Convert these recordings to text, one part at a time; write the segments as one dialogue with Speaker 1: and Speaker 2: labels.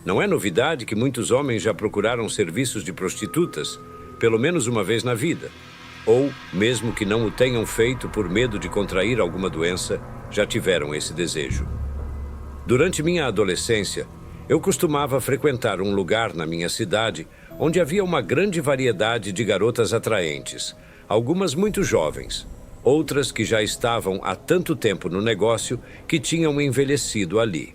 Speaker 1: Não é novidade que muitos homens já procuraram serviços de prostitutas, pelo menos uma vez na vida. Ou, mesmo que não o tenham feito por medo de contrair alguma doença, já tiveram esse desejo. Durante minha adolescência, eu costumava frequentar um lugar na minha cidade onde havia uma grande variedade de garotas atraentes, algumas muito jovens, outras que já estavam há tanto tempo no negócio que tinham envelhecido ali.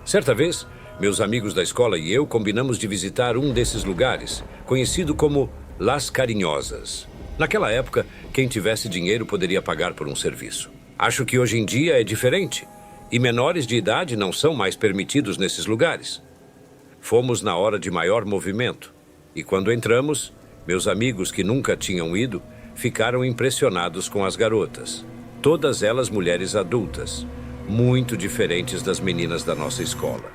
Speaker 1: Certa vez, meus amigos da escola e eu combinamos de visitar um desses lugares, conhecido como Las Carinhosas. Naquela época, quem tivesse dinheiro poderia pagar por um serviço. Acho que hoje em dia é diferente, e menores de idade não são mais permitidos nesses lugares. Fomos na hora de maior movimento, e quando entramos, meus amigos que nunca tinham ido ficaram impressionados com as garotas. Todas elas mulheres adultas, muito diferentes das meninas da nossa escola.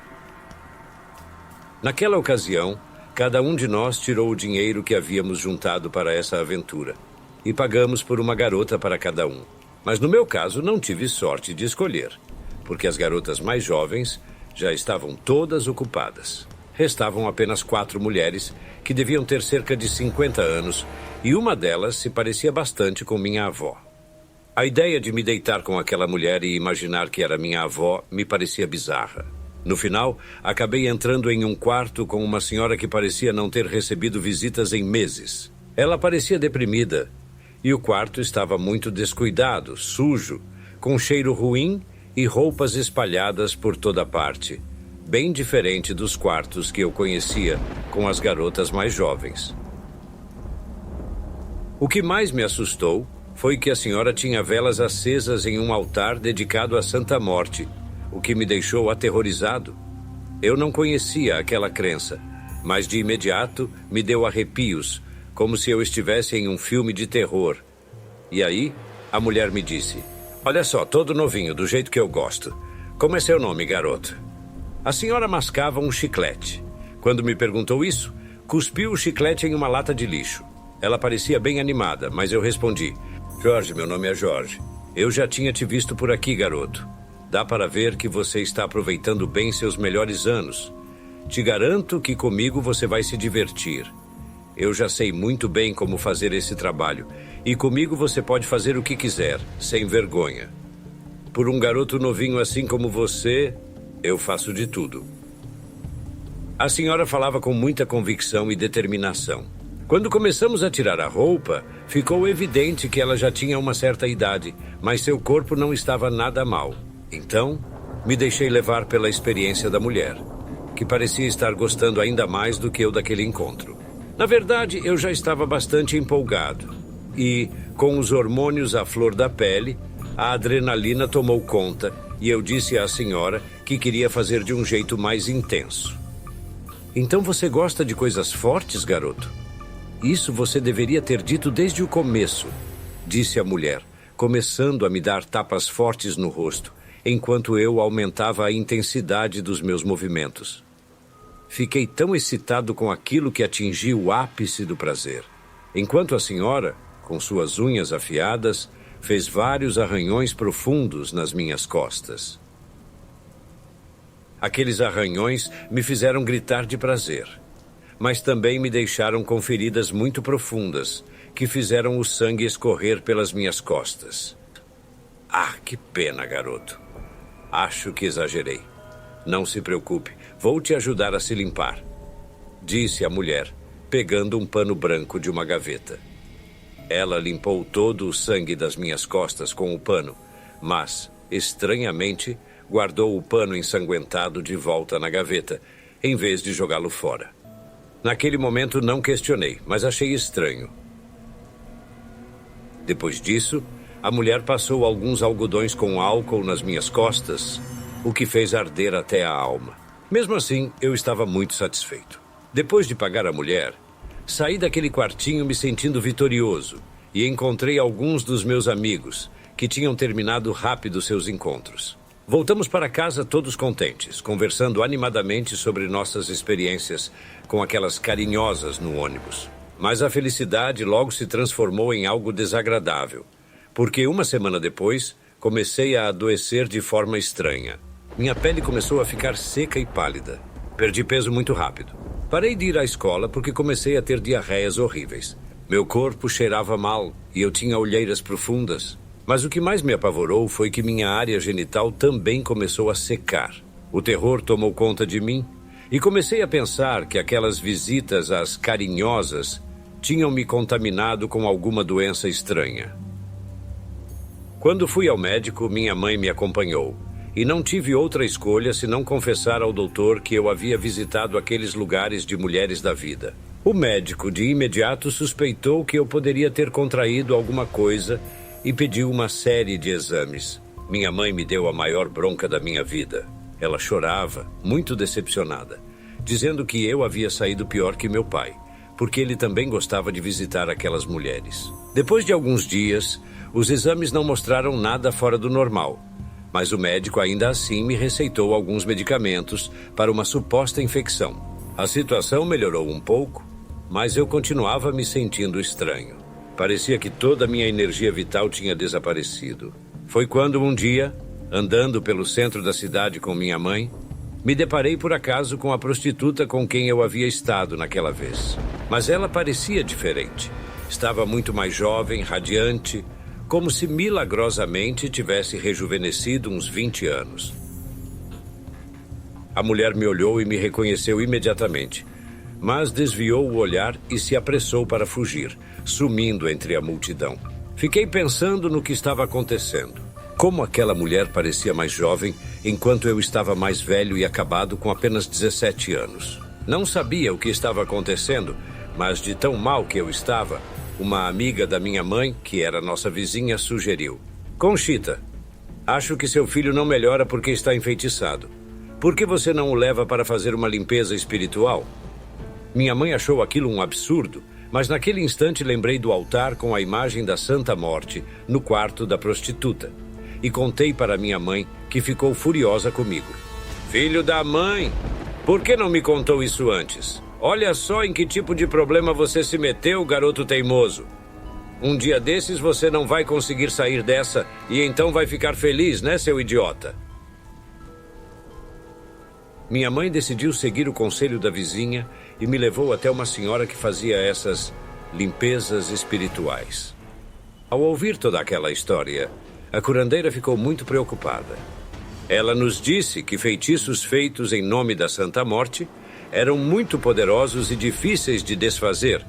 Speaker 1: Naquela ocasião, cada um de nós tirou o dinheiro que havíamos juntado para essa aventura e pagamos por uma garota para cada um. Mas no meu caso não tive sorte de escolher, porque as garotas mais jovens já estavam todas ocupadas. Restavam apenas 4 mulheres que deviam ter cerca de 50 anos e uma delas se parecia bastante com minha avó. A ideia de me deitar com aquela mulher e imaginar que era minha avó me parecia bizarra. No final, acabei entrando em um quarto com uma senhora que parecia não ter recebido visitas em meses. Ela parecia deprimida e o quarto estava muito descuidado, sujo, com cheiro ruim e roupas espalhadas por toda parte, bem diferente dos quartos que eu conhecia com as garotas mais jovens. O que mais me assustou foi que a senhora tinha velas acesas em um altar dedicado à Santa Morte, o que me deixou aterrorizado. Eu não conhecia aquela crença, mas de imediato me deu arrepios, como se eu estivesse em um filme de terror. E aí, a mulher me disse: "Olha só, todo novinho, do jeito que eu gosto. Como é seu nome, garoto?" A senhora mascava um chiclete. Quando me perguntou isso, cuspiu o chiclete em uma lata de lixo. Ela parecia bem animada, mas eu respondi: "Jorge, meu nome é Jorge. Eu já tinha te visto por aqui, garoto. Dá para ver que você está aproveitando bem seus melhores anos. Te garanto que comigo você vai se divertir. Eu já sei muito bem como fazer esse trabalho, e comigo você pode fazer o que quiser, sem vergonha. Por um garoto novinho assim como você, eu faço de tudo." A senhora falava com muita convicção e determinação. Quando começamos a tirar a roupa, ficou evidente que ela já tinha uma certa idade, mas seu corpo não estava nada mal. Então, me deixei levar pela experiência da mulher, que parecia estar gostando ainda mais do que eu daquele encontro. Na verdade, eu já estava bastante empolgado. E, com os hormônios à flor da pele, a adrenalina tomou conta e eu disse à senhora que queria fazer de um jeito mais intenso. "Então você gosta de coisas fortes, garoto? Isso você deveria ter dito desde o começo", disse a mulher, começando a me dar tapas fortes no rosto, enquanto eu aumentava a intensidade dos meus movimentos. Fiquei tão excitado com aquilo que atingi o ápice do prazer, enquanto a senhora, com suas unhas afiadas, fez vários arranhões profundos nas minhas costas. Aqueles arranhões me fizeram gritar de prazer, mas também me deixaram com feridas muito profundas, que fizeram o sangue escorrer pelas minhas costas. Ah, que pena, garoto. Acho que exagerei. Não se preocupe, vou te ajudar a se limpar, disse a mulher, pegando um pano branco de uma gaveta. Ela limpou todo o sangue das minhas costas com o pano, mas, estranhamente, guardou o pano ensanguentado de volta na gaveta, em vez de jogá-lo fora. Naquele momento não questionei, mas achei estranho. Depois disso, a mulher passou alguns algodões com álcool nas minhas costas, o que fez arder até a alma. Mesmo assim, eu estava muito satisfeito. Depois de pagar a mulher, saí daquele quartinho me sentindo vitorioso e encontrei alguns dos meus amigos, que tinham terminado rápido seus encontros. Voltamos para casa todos contentes, conversando animadamente sobre nossas experiências com aquelas carinhosas no ônibus. Mas a felicidade logo se transformou em algo desagradável, porque uma semana depois comecei a adoecer de forma estranha. Minha pele começou a ficar seca e pálida. Perdi peso muito rápido. Parei de ir à escola porque comecei a ter diarreias horríveis. Meu corpo cheirava mal e eu tinha olheiras profundas. Mas o que mais me apavorou foi que minha área genital também começou a secar. O terror tomou conta de mim e comecei a pensar que aquelas visitas às carinhosas tinham me contaminado com alguma doença estranha. Quando fui ao médico, minha mãe me acompanhou. E não tive outra escolha senão confessar ao doutor que eu havia visitado aqueles lugares de mulheres da vida. O médico, de imediato, suspeitou que eu poderia ter contraído alguma coisa e pediu uma série de exames. Minha mãe me deu a maior bronca da minha vida. Ela chorava, muito decepcionada, dizendo que eu havia saído pior que meu pai, porque ele também gostava de visitar aquelas mulheres. Depois de alguns dias, os exames não mostraram nada fora do normal. Mas o médico ainda assim me receitou alguns medicamentos para uma suposta infecção. A situação melhorou um pouco, mas eu continuava me sentindo estranho. Parecia que toda a minha energia vital tinha desaparecido. Foi quando um dia, andando pelo centro da cidade com minha mãe, me deparei por acaso com a prostituta com quem eu havia estado naquela vez. Mas ela parecia diferente. Estava muito mais jovem, radiante, como se milagrosamente tivesse rejuvenescido uns 20 anos. A mulher me olhou e me reconheceu imediatamente, mas desviou o olhar e se apressou para fugir, sumindo entre a multidão. Fiquei pensando no que estava acontecendo. Como aquela mulher parecia mais jovem, enquanto eu estava mais velho e acabado com apenas 17 anos. Não sabia o que estava acontecendo, mas de tão mal que eu estava, uma amiga da minha mãe, que era nossa vizinha, sugeriu: Conchita, acho que seu filho não melhora porque está enfeitiçado. Por que você não o leva para fazer uma limpeza espiritual? Minha mãe achou aquilo um absurdo, mas naquele instante lembrei do altar com a imagem da Santa Morte no quarto da prostituta. E contei para minha mãe, que ficou furiosa comigo. Filho da mãe, por que não me contou isso antes? Olha só em que tipo de problema você se meteu, garoto teimoso. Um dia desses você não vai conseguir sair dessa e então vai ficar feliz, né, seu idiota? Minha mãe decidiu seguir o conselho da vizinha e me levou até uma senhora que fazia essas limpezas espirituais. Ao ouvir toda aquela história, a curandeira ficou muito preocupada. Ela nos disse que feitiços feitos em nome da Santa Morte eram muito poderosos e difíceis de desfazer,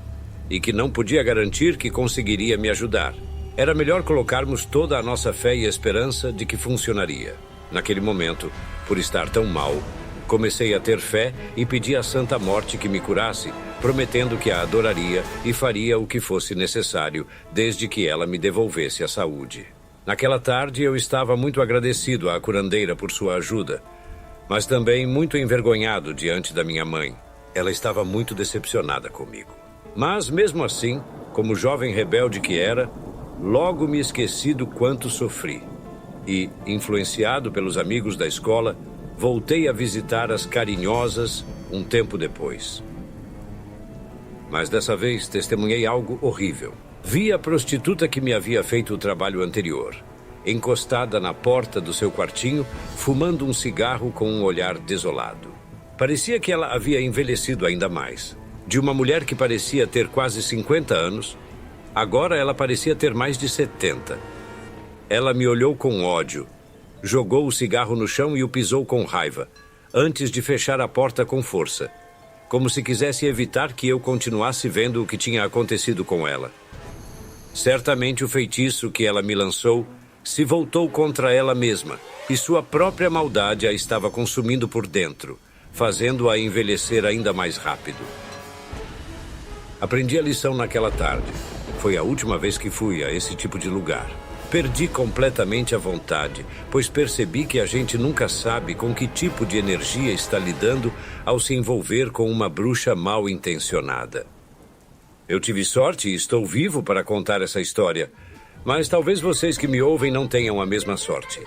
Speaker 1: e que não podia garantir que conseguiria me ajudar. Era melhor colocarmos toda a nossa fé e esperança de que funcionaria. Naquele momento, por estar tão mal, comecei a ter fé e pedi à Santa Morte que me curasse, prometendo que a adoraria e faria o que fosse necessário, desde que ela me devolvesse a saúde. Naquela tarde, eu estava muito agradecido à curandeira por sua ajuda, mas também muito envergonhado diante da minha mãe. Ela estava muito decepcionada comigo. Mas, mesmo assim, como jovem rebelde que era, logo me esqueci do quanto sofri. E, influenciado pelos amigos da escola, voltei a visitar as carinhosas um tempo depois. Mas dessa vez testemunhei algo horrível. Vi a prostituta que me havia feito o trabalho anterior, encostada na porta do seu quartinho, fumando um cigarro com um olhar desolado. Parecia que ela havia envelhecido ainda mais. De uma mulher que parecia ter quase 50 anos, agora ela parecia ter mais de 70. Ela me olhou com ódio, jogou o cigarro no chão e o pisou com raiva, antes de fechar a porta com força, como se quisesse evitar que eu continuasse vendo o que tinha acontecido com ela. Certamente o feitiço que ela me lançou se voltou contra ela mesma, e sua própria maldade a estava consumindo por dentro, fazendo-a envelhecer ainda mais rápido. Aprendi a lição naquela tarde. Foi a última vez que fui a esse tipo de lugar. Perdi completamente a vontade, pois percebi que a gente nunca sabe com que tipo de energia está lidando ao se envolver com uma bruxa mal intencionada. Eu tive sorte e estou vivo para contar essa história, mas talvez vocês que me ouvem não tenham a mesma sorte.